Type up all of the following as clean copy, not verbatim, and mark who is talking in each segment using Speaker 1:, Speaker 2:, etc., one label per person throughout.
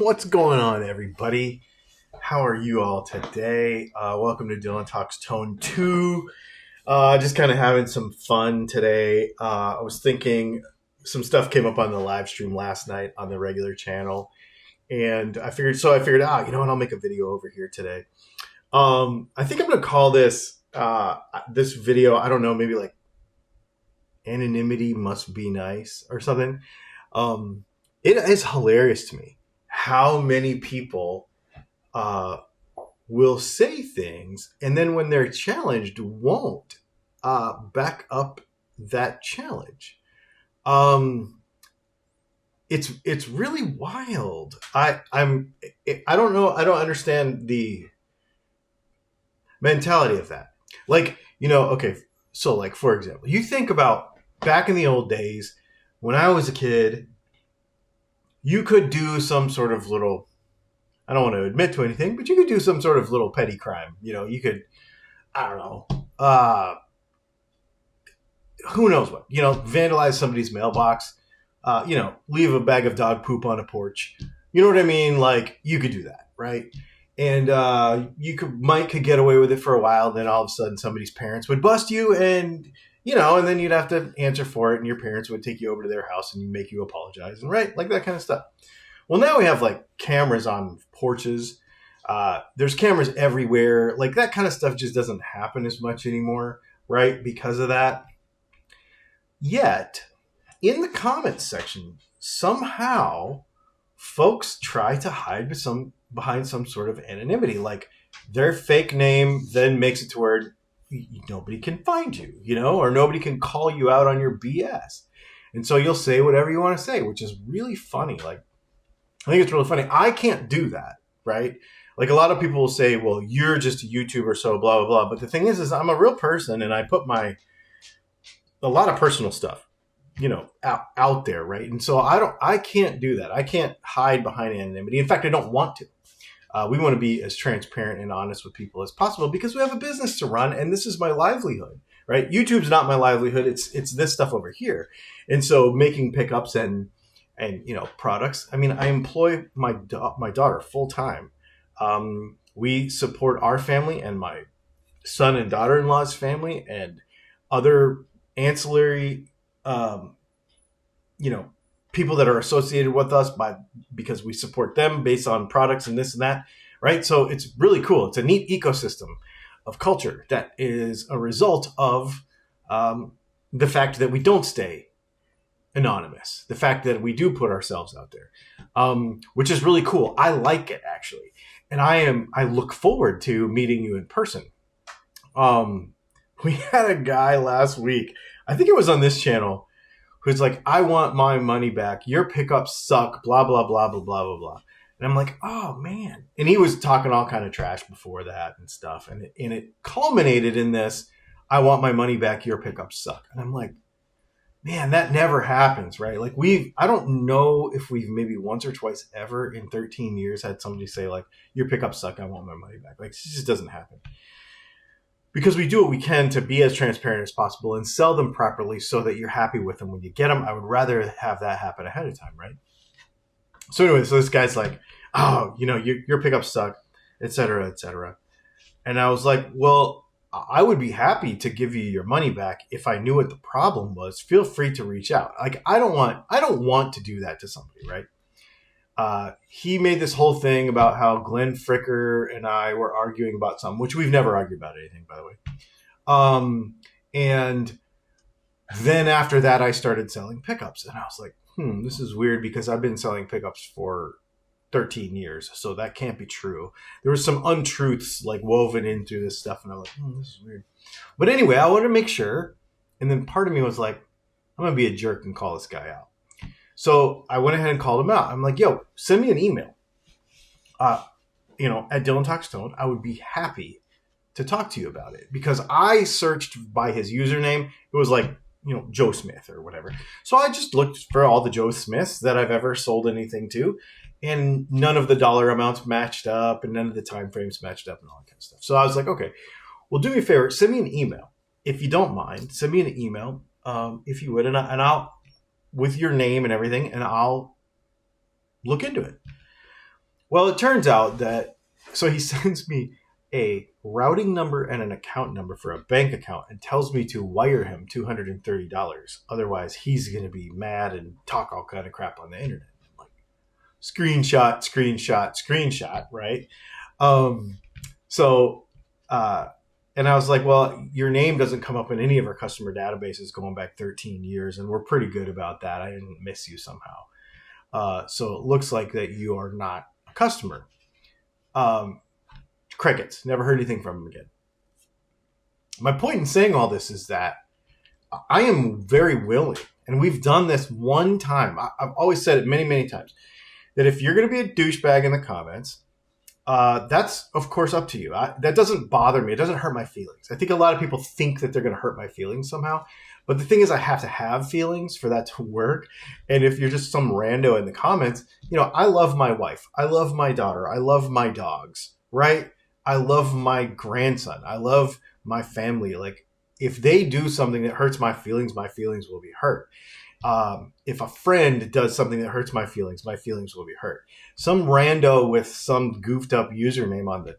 Speaker 1: What's going on, everybody? How are you all today? Welcome to Dylan Talks Tone 2. Just kind of having some fun today. I was thinking some stuff came up on the live stream last night on the regular channel. And I figured, you know what, I'll make a video over here today. I think I'm going to call this video, I don't know, maybe like Anonymity Must Be Nice or something. It is hilarious to me how many people will say things and then when they're challenged won't back up that challenge. It's really wild. I don't know. I don't understand the mentality of that. Like, you know, okay. So like, for example, you think about back in the old days when I was a kid, you could do some sort of little, I don't want to admit to anything, but you could do some sort of little petty crime. You know, you could, I don't know, who knows what, you know, vandalize somebody's mailbox, you know, leave a bag of dog poop on a porch. You know what I mean? Like, you could do that, right? And you could get away with it for a while. Then all of a sudden somebody's parents would bust you and, you know, and then you'd have to answer for it. And your parents would take you over to their house and make you apologize. And right, like that kind of stuff. Well, now we have like cameras on porches. There's cameras everywhere. Like that kind of stuff just doesn't happen as much anymore, right? Because of that. Yet, in the comments section, somehow folks try to hide behind some sort of anonymity. Like their fake name then makes it to where nobody can find you, you know, or nobody can call you out on your BS. And so you'll say whatever you want to say, which is really funny. Like, I think it's really funny. I can't do that, right? Like a lot of people will say, well, you're just a YouTuber, so blah, blah, blah. But the thing is I'm a real person and I put a lot of personal stuff, you know, out there, right? And so I can't do that. I can't hide behind anonymity. In fact, I don't want to. We want to be as transparent and honest with people as possible because we have a business to run and this is my livelihood, right? YouTube's not my livelihood. It's this stuff over here. And so making pickups and you know, products. I mean, I employ my daughter full time. We support our family and my son and daughter-in-law's family and other ancillary, you know, people that are associated with us because we support them based on products and this and that, right? So it's really cool. It's a neat ecosystem of culture that is a result of the fact that we don't stay anonymous, the fact that we do put ourselves out there, which is really cool. I like it actually. And I look forward to meeting you in person. We had a guy last week, I think it was on this channel, who's like, I want my money back. Your pickups suck, blah, blah, blah, blah, blah, blah, blah. And I'm like, oh, man. And he was talking all kind of trash before that and stuff. And it culminated in this, I want my money back. Your pickups suck. And I'm like, man, that never happens, right? Like I don't know if we've maybe once or twice ever in 13 years had somebody say like, your pickups suck. I want my money back. Like, it just doesn't happen. Because we do what we can to be as transparent as possible and sell them properly so that you're happy with them when you get them. I would rather have that happen ahead of time, right? So anyway, so this guy's like, oh, you know, your pickups suck, et cetera, et cetera. And I was like, well, I would be happy to give you your money back if I knew what the problem was. Feel free to reach out. Like, I don't want to do that to somebody, right? He made this whole thing about how Glenn Fricker and I were arguing about something, which we've never argued about anything, by the way. And then after that, I started selling pickups. And I was like, this is weird because I've been selling pickups for 13 years. So that can't be true. There were some untruths like woven into this stuff. And I was like, this is weird. But anyway, I wanted to make sure. And then part of me was like, I'm going to be a jerk and call this guy out. So I went ahead and called him out. I'm like, yo, send me an email, you know, at DylanTalksTone. I would be happy to talk to you about it because I searched by his username. It was like, you know, Joe Smith or whatever. So I just looked for all the Joe Smiths that I've ever sold anything to. And none of the dollar amounts matched up and none of the time frames matched up and all that kind of stuff. So I was like, okay, well, do me a favor. Send me an email. If you don't mind, send me an email, if you would. And I'll with your name and everything, and I'll look into it. Well, it turns out that, so he sends me a routing number and an account number for a bank account and tells me to wire him $230. Otherwise, he's going to be mad and talk all kind of crap on the internet. I'm like, screenshot, screenshot, screenshot, right? And I was like, well, your name doesn't come up in any of our customer databases going back 13 years, and we're pretty good about that. I didn't miss you somehow. So it looks like that you are not a customer. Crickets. Never heard anything from him again. My point in saying all this is that I am very willing, and we've done this one time. I've always said it many, many times, that if you're going to be a douchebag in the comments, that's, of course, up to you. That doesn't bother me. It doesn't hurt my feelings. I think a lot of people think that they're going to hurt my feelings somehow. But the thing is, I have to have feelings for that to work. And if you're just some rando in the comments, I love my wife. I love my daughter. I love my dogs, right? I love my grandson. I love my family. Like, if they do something that hurts my feelings will be hurt. If a friend does something that hurts my feelings will be hurt. Some rando with some goofed up username on the,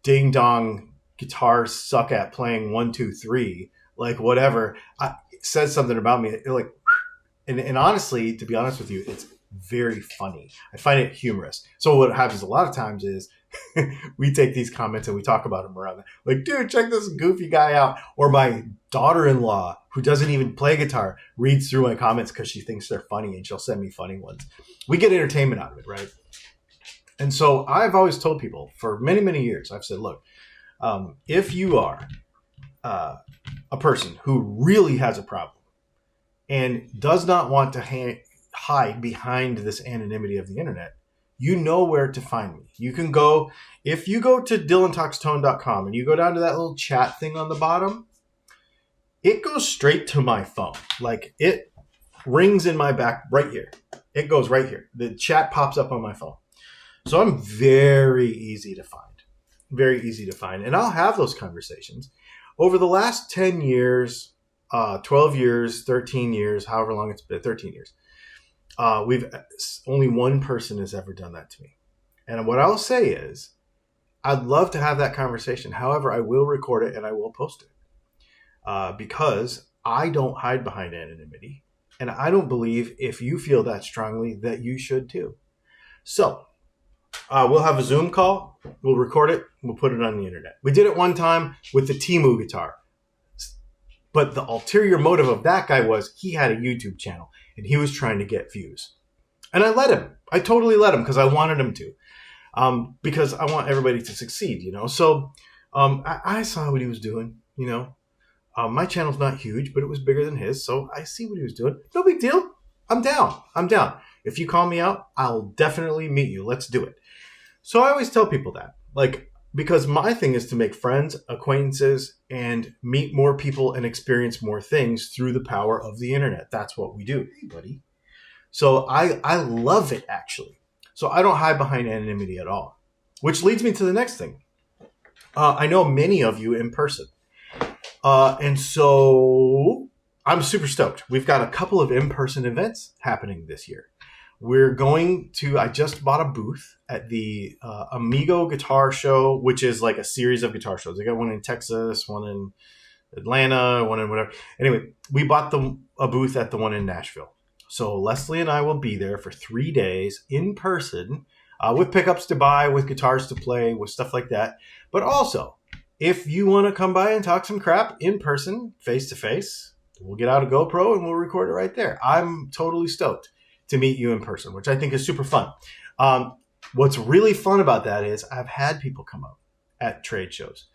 Speaker 1: ding dong guitars suck at playing 1, 2, 3, like whatever, says something about me. Like, and honestly, to be honest with you, it's very funny. I find it humorous. So what happens a lot of times is we take these comments and we talk about them around. Like, dude, check this goofy guy out. Or my daughter-in-law, who doesn't even play guitar, reads through my comments because she thinks they're funny, and she'll send me funny ones. We get entertainment out of it, right? And so I've always told people for many, many years, I've said, look, if you are a person who really has a problem and does not want to hide behind this anonymity of the internet, you know where to find me. You can go, if you go to DylanTalksTone.com and you go down to that little chat thing on the bottom, it goes straight to my phone. Like, it rings in my back right here. It goes right here. The chat pops up on my phone. So I'm very easy to find. Very easy to find. And I'll have those conversations. Over the last 10 years, 12 years, 13 years, however long it's been, 13 years, only one person has ever done that to me. And what I'll say is, I'd love to have that conversation. However, I will record it and I will post it because I don't hide behind anonymity. And I don't believe, if you feel that strongly, that you should too. So we'll have a Zoom call. We'll record it. We'll put it on the internet. We did it one time with the Temu guitar. But the ulterior motive of that guy was he had a YouTube channel and he was trying to get views. And I let him. I totally let him because I wanted him to. Because I want everybody to succeed, So I saw what he was doing, My channel's not huge, but it was bigger than his. So I see what he was doing. No big deal. I'm down. If you call me out, I'll definitely meet you. Let's do it. So I always tell people that. Because my thing is to make friends, acquaintances, and meet more people and experience more things through the power of the internet. That's what we do. Hey, buddy. So I love it, actually. So I don't hide behind anonymity at all. Which leads me to the next thing. I know many of you in person. And so I'm super stoked. We've got a couple of in-person events happening this year. I just bought a booth at the Amigo Guitar Show, which is like a series of guitar shows. They got one in Texas, one in Atlanta, one in whatever. Anyway, we bought a booth at the one in Nashville. So Leslie and I will be there for 3 days in person with pickups to buy, with guitars to play, with stuff like that. But also, if you want to come by and talk some crap in person, face to face, we'll get out a GoPro and we'll record it right there. I'm totally stoked to meet you in person, which I think is super fun. What's really fun about that is I've had people come up at trade shows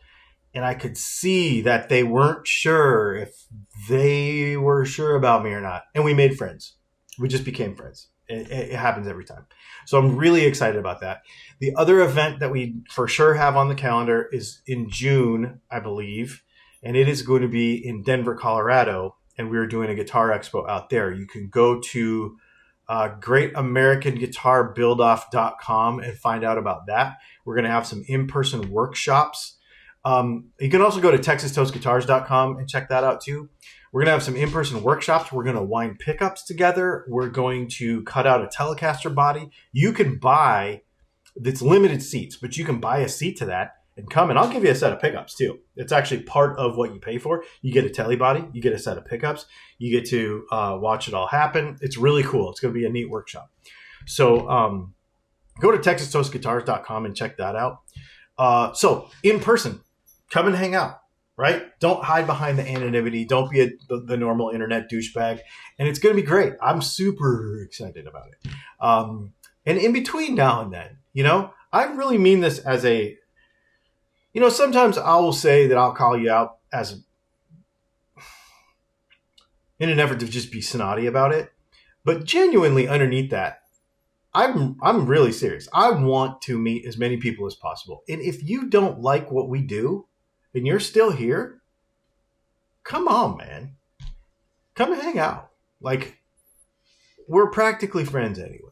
Speaker 1: and I could see that they weren't sure if they were sure about me or not. And we made friends. We just became friends. It happens every time. So I'm really excited about that. The other event that we for sure have on the calendar is in June, I believe, and it is going to be in Denver, Colorado, and we're doing a guitar expo out there. You can go to greatamericanguitarbuildoff.com and find out about that. We're going to have some in-person workshops. You can also go to texastoastguitars.com and check that out too. We're going to have some in-person workshops. We're going to wind pickups together. We're going to cut out a Telecaster body. You can buy It's limited seats, but you can buy a seat to that and come, and I'll give you a set of pickups too. It's actually part of what you pay for. You get a telly body, you get a set of pickups, you get to watch it all happen. It's really cool. It's going to be a neat workshop. So go to TexasToastGuitars.com and check that out. So in person, come and hang out, right? Don't hide behind the anonymity. Don't be the normal internet douchebag. And it's going to be great. I'm super excited about it. And in between now and then, I really mean this as a, sometimes I will say that I'll call you out in an effort to just be snotty about it. But genuinely underneath that, I'm really serious. I want to meet as many people as possible. And if you don't like what we do and you're still here, come on, man. Come and hang out. Like, we're practically friends anyway.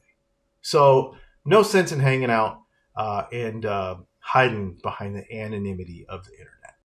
Speaker 1: So no sense in hanging out and hiding behind the anonymity of the internet.